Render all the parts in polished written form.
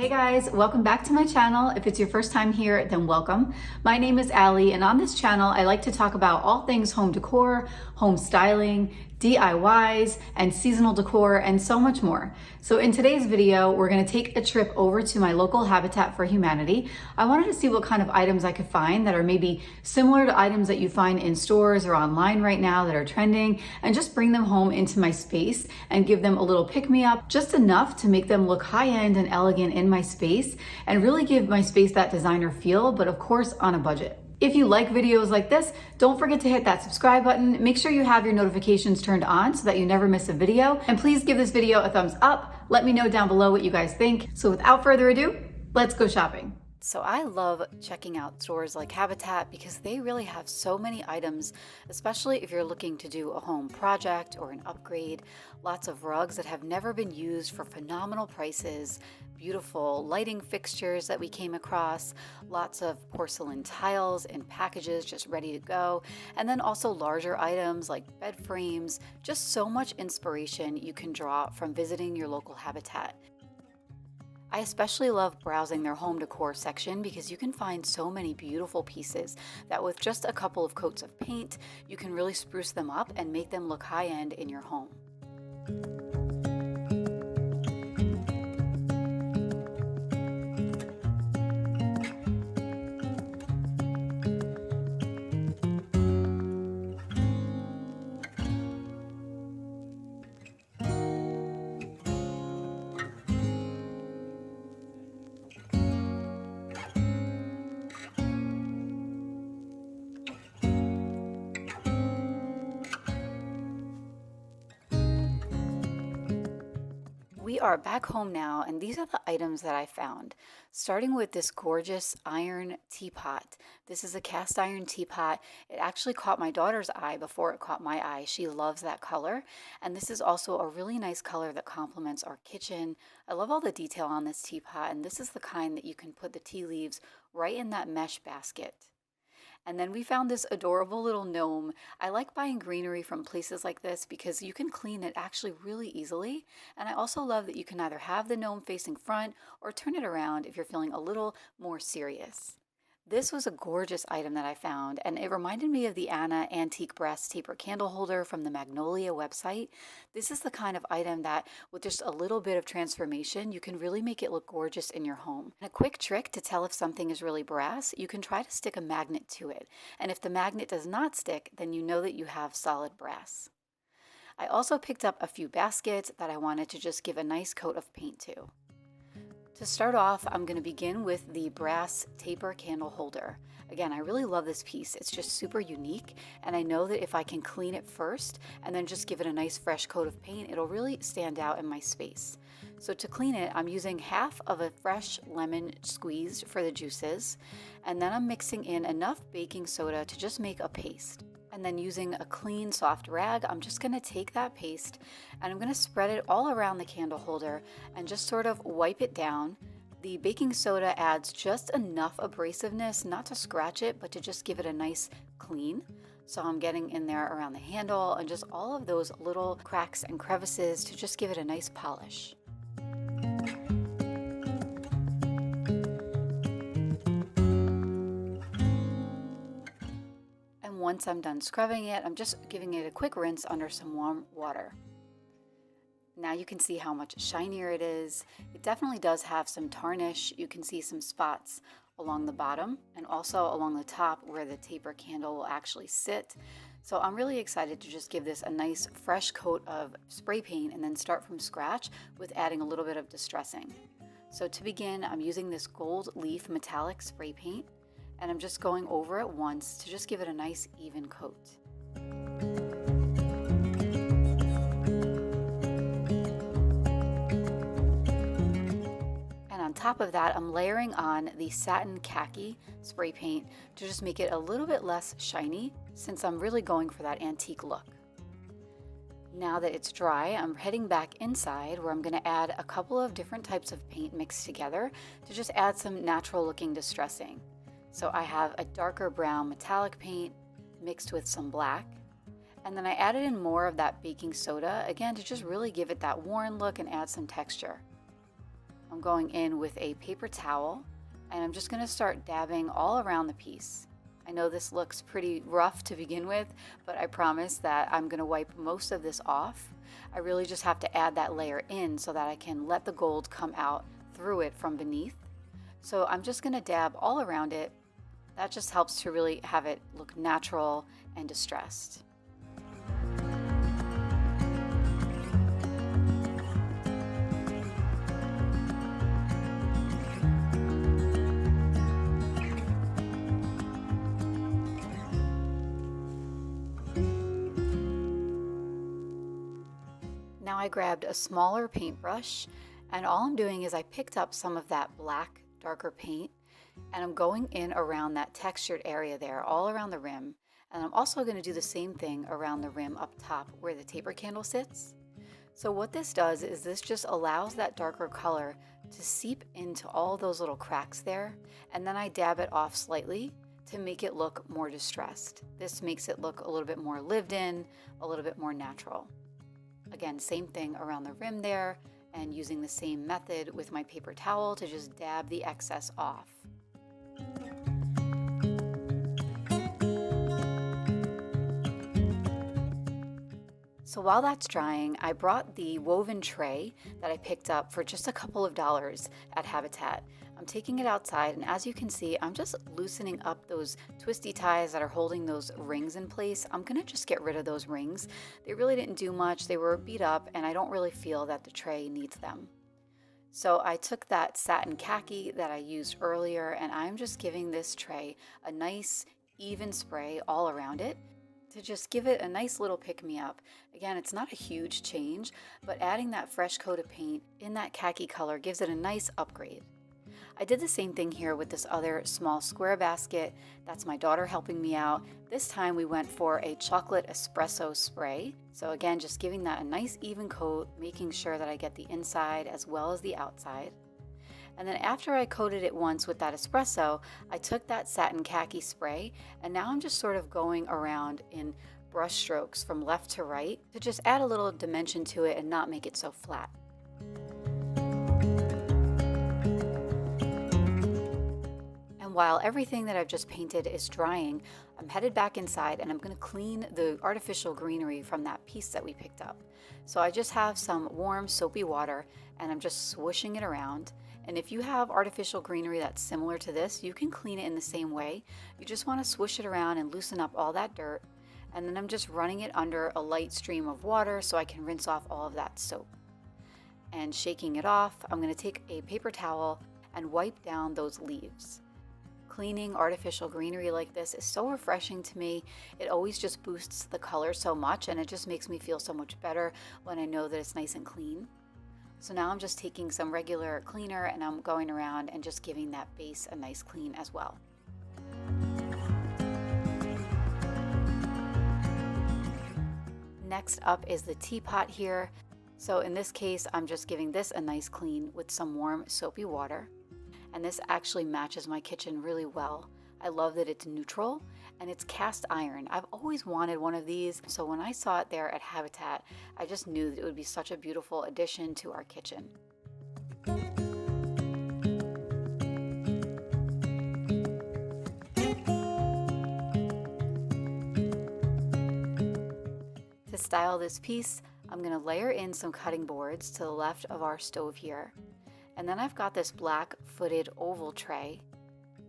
Hey guys, welcome back to my channel. If it's your first time here, then welcome. My name is Allie, and on this channel, I like to talk about all things home decor, home styling, DIYs, and seasonal decor, and so much more. So in today's video, we're gonna take a trip over to my local Habitat for Humanity. I wanted to see what kind of items I could find that are maybe similar to items that you find in stores or online right now that are trending, and just bring them home into my space and give them a little pick-me-up, just enough to make them look high-end and elegant in my space and really give my space that designer feel, but of course on a budget. If you like videos like this, don't forget to hit that subscribe button. Make sure you have your notifications turned on so that you never miss a video. And please give this video a thumbs up. Let me know down below what you guys think. So without further ado, let's go shopping. So I love checking out stores like Habitat because they really have so many items, especially if you're looking to do a home project or an upgrade. Lots of rugs that have never been used for phenomenal prices, beautiful lighting fixtures that we came across, lots of porcelain tiles in packages just ready to go, and then also larger items like bed frames. Just so much inspiration you can draw from visiting your local Habitat. I especially love browsing their home decor section because you can find so many beautiful pieces that with just a couple of coats of paint, you can really spruce them up and make them look high-end in your home. We are back home now, and these are the items that I found. Starting with this gorgeous iron teapot. This is a cast iron teapot. It actually caught my daughter's eye before it caught my eye. She loves that color. And this is also a really nice color that complements our kitchen. I love all the detail on this teapot, and this is the kind that you can put the tea leaves right in that mesh basket. And then we found this adorable little gnome. I like buying greenery from places like this because you can clean it actually really easily. And I also love that you can either have the gnome facing front or turn it around if you're feeling a little more serious. This was a gorgeous item that I found, and it reminded me of the Anna antique brass taper candle holder from the Magnolia website. This is the kind of item that, with just a little bit of transformation, you can really make it look gorgeous in your home. And a quick trick to tell if something is really brass, you can try to stick a magnet to it. And if the magnet does not stick, then you know that you have solid brass. I also picked up a few baskets that I wanted to just give a nice coat of paint to. To start off, I'm going to begin with the brass taper candle holder. Again, I really love this piece. It's just super unique, and I know that if I can clean it first and then just give it a nice fresh coat of paint, it'll really stand out in my space. So to clean it, I'm using half of a fresh lemon squeezed for the juices, and then I'm mixing in enough baking soda to just make a paste. And then using a clean soft rag, I'm just going to take that paste and I'm going to spread it all around the candle holder and just sort of wipe it down. The baking soda adds just enough abrasiveness, not to scratch it, but to just give it a nice clean. So I'm getting in there around the handle and just all of those little cracks and crevices to just give it a nice polish. Once I'm done scrubbing it, I'm just giving it a quick rinse under some warm water. Now you can see how much shinier it is. It definitely does have some tarnish. You can see some spots along the bottom and also along the top where the taper candle will actually sit. So I'm really excited to just give this a nice fresh coat of spray paint and then start from scratch with adding a little bit of distressing. So to begin, I'm using this gold leaf metallic spray paint, and I'm just going over it once to just give it a nice even coat. And on top of that, I'm layering on the satin khaki spray paint to just make it a little bit less shiny since I'm really going for that antique look. Now that it's dry, I'm heading back inside where I'm going to add a couple of different types of paint mixed together to just add some natural looking distressing. So I have a darker brown metallic paint mixed with some black, and then I added in more of that baking soda, again to just really give it that worn look and add some texture. I'm going in with a paper towel and I'm just gonna start dabbing all around the piece. I know this looks pretty rough to begin with, but I promise that I'm gonna wipe most of this off. I really just have to add that layer in so that I can let the gold come out through it from beneath. So I'm just gonna dab all around it. That just helps to really have it look natural and distressed. Now I grabbed a smaller paintbrush and all I'm doing is I picked up some of that black darker paint and I'm going in around that textured area there, all around the rim. And I'm also going to do the same thing around the rim up top where the taper candle sits. So what this does is this just allows that darker color to seep into all those little cracks there. And then I dab it off slightly to make it look more distressed. This makes it look a little bit more lived in, a little bit more natural. Again, same thing around the rim there and using the same method with my paper towel to just dab the excess off. So while that's drying, I brought the woven tray that I picked up for just a couple of dollars at Habitat. I'm taking it outside and as you can see, I'm just loosening up those twisty ties that are holding those rings in place. I'm gonna just get rid of those rings. They really didn't do much, they were beat up and I don't really feel that the tray needs them. So I took that satin khaki that I used earlier and I'm just giving this tray a nice even spray all around it to just give it a nice little pick-me-up. Again, it's not a huge change, but adding that fresh coat of paint in that khaki color gives it a nice upgrade. I did the same thing here with this other small square basket. That's my daughter helping me out. This time we went for a chocolate espresso spray. So again, just giving that a nice even coat, making sure that I get the inside as well as the outside. And then after I coated it once with that espresso, I took that satin khaki spray and now I'm just sort of going around in brush strokes from left to right to just add a little dimension to it and not make it so flat. And while everything that I've just painted is drying, I'm headed back inside and I'm going to clean the artificial greenery from that piece that we picked up. So I just have some warm soapy water and I'm just swooshing it around. And if you have artificial greenery that's similar to this, you can clean it in the same way. You just want to swoosh it around and loosen up all that dirt. And then I'm just running it under a light stream of water so I can rinse off all of that soap. And shaking it off, I'm going to take a paper towel and wipe down those leaves. Cleaning artificial greenery like this is so refreshing to me. It always just boosts the color so much and it just makes me feel so much better when I know that it's nice and clean. So now I'm just taking some regular cleaner and I'm going around and just giving that base a nice clean as well. Next up is the teapot here. So in this case, I'm just giving this a nice clean with some warm soapy water. And this actually matches my kitchen really well. I love that it's neutral and it's cast iron. I've always wanted one of these, so when I saw it there at Habitat, I just knew that it would be such a beautiful addition to our kitchen. To style this piece, I'm going to layer in some cutting boards to the left of our stove here. And then I've got this black footed oval tray.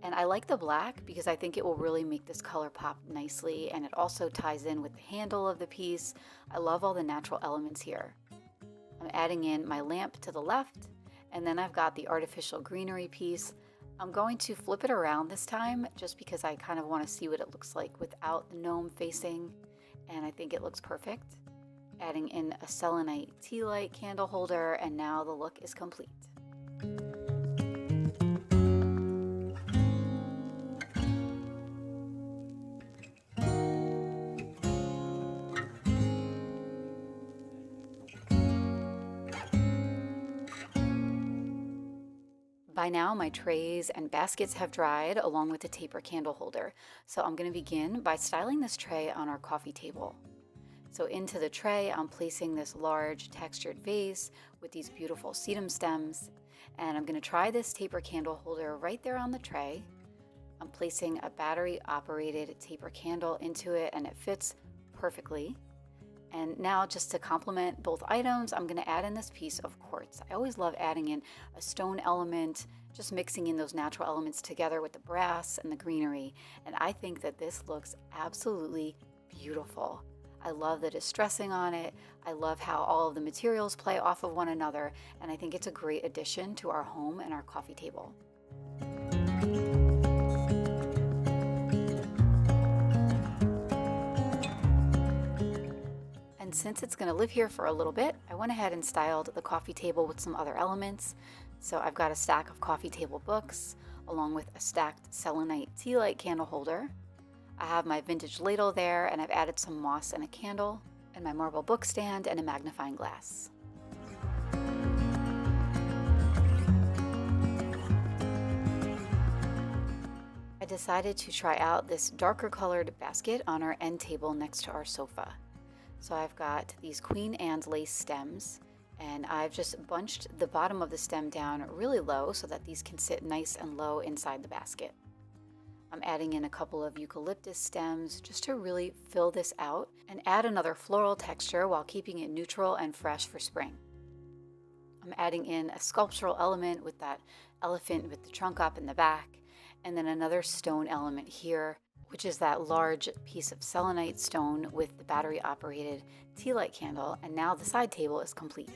And I like the black because I think it will really make this color pop nicely and it also ties in with the handle of the piece. I love all the natural elements here. I'm adding in my lamp to the left and then I've got the artificial greenery piece. I'm going to flip it around this time just because I kind of want to see what it looks like without the gnome facing and I think it looks perfect. Adding in a selenite tea light candle holder and now the look is complete. By now, my trays and baskets have dried along with the taper candle holder. So I'm going to begin by styling this tray on our coffee table. So into the tray, I'm placing this large textured vase with these beautiful sedum stems. And I'm going to try this taper candle holder right there on the tray. I'm placing a battery operated taper candle into it and it fits perfectly. And now, just to complement both items, I'm going to add in this piece of quartz. I always love adding in a stone element, just mixing in those natural elements together with the brass and the greenery. And I think that this looks absolutely beautiful. I love the distressing on it. I love how all of the materials play off of one another. And I think it's a great addition to our home and our coffee table. And since it's going to live here for a little bit, I went ahead and styled the coffee table with some other elements. So I've got a stack of coffee table books, along with a stacked selenite tea light candle holder. I have my vintage ladle there, and I've added some moss and a candle, and my marble book stand and a magnifying glass. I decided to try out this darker colored basket on our end table next to our sofa. So I've got these Queen Anne's lace stems, and I've just bunched the bottom of the stem down really low so that these can sit nice and low inside the basket. I'm adding in a couple of eucalyptus stems just to really fill this out and add another floral texture while keeping it neutral and fresh for spring. I'm adding in a sculptural element with that elephant with the trunk up in the back, and then another stone element here, which is that large piece of selenite stone with the battery operated tea light candle, and now the side table is complete.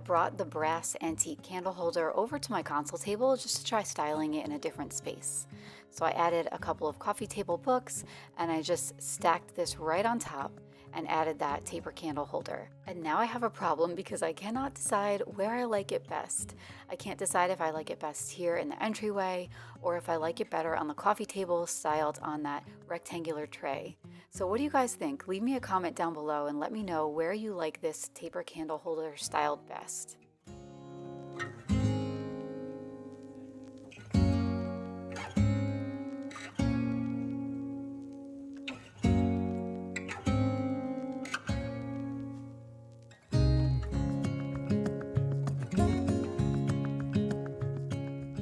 Brought the brass antique candle holder over to my console table just to try styling it in a different space. So I added a couple of coffee table books, and I just stacked this right on top and added that taper candle holder. And now I have a problem because I cannot decide where I like it best. I can't decide if I like it best here in the entryway or if I like it better on the coffee table styled on that rectangular tray. So what do you guys think? Leave me a comment down below and let me know where you like this taper candle holder styled best.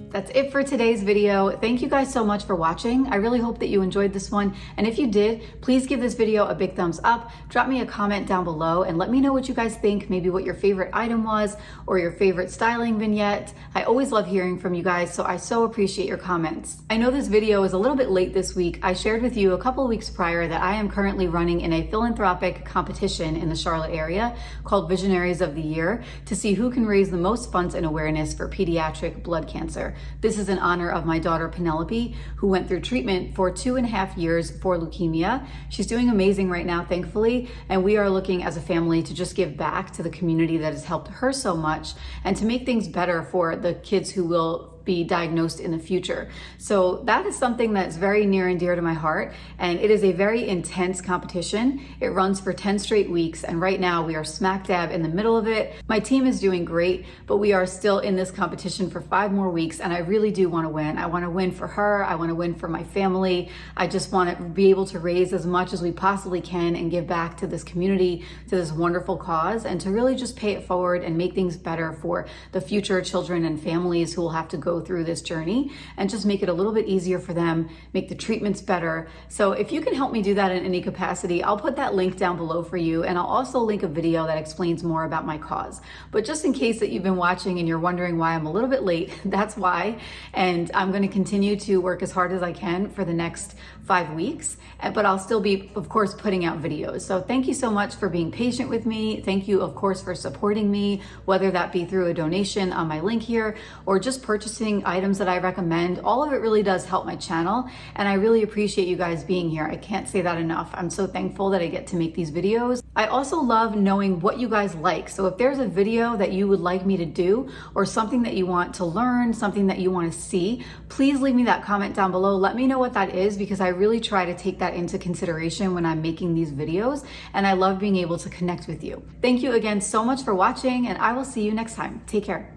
That's it for today's video. Thank you guys so much for watching. I really hope that you enjoyed this one. And if you did, please give this video a big thumbs up. Drop me a comment down below and let me know what you guys think, maybe what your favorite item was or your favorite styling vignette. I always love hearing from you guys, so I so appreciate your comments. I know this video is a little bit late this week. I shared with you a couple of weeks prior that I am currently running in a philanthropic competition in the Charlotte area called Visionaries of the Year to see who can raise the most funds and awareness for pediatric blood cancer. This is in honor of my daughter Penelope, who went through treatment for 2.5 years for leukemia. She's doing amazing right now, thankfully, and we are looking as a family to just give back to the community that has helped her so much and to make things better for the kids who will be diagnosed in the future. So that is something that's very near and dear to my heart, and it is a very intense competition. It runs for 10 straight weeks, and right now we are smack dab in the middle of it. My team is doing great, but we are still in this competition for 5 more weeks, and I really do want to win. I want to win for her. I want to win for my family. I just want to be able to raise as much as we possibly can and give back to this community, to this wonderful cause, and to really just pay it forward and make things better for the future children and families who will have to go through this journey, and just make it a little bit easier for them, make the treatments better. So if you can help me do that in any capacity, I'll put that link down below for you, and I'll also link a video that explains more about my cause. But just in case that you've been watching and you're wondering why I'm a little bit late, that's why. And I'm going to continue to work as hard as I can for the next 5 weeks, but I'll still be, of course, putting out videos. So thank you so much for being patient with me. Thank you, of course, for supporting me, whether that be through a donation on my link here or just purchasing mentioning items that I recommend. All of it really does help my channel, and I really appreciate you guys being here. I can't say that enough. I'm so thankful that I get to make these videos. I also love knowing what you guys like. So if there's a video that you would like me to do, or something that you want to learn, something that you want to see, please leave me that comment down below. Let me know what that is, because I really try to take that into consideration when I'm making these videos, and I love being able to connect with you. Thank you again so much for watching, and I will see you next time. Take care.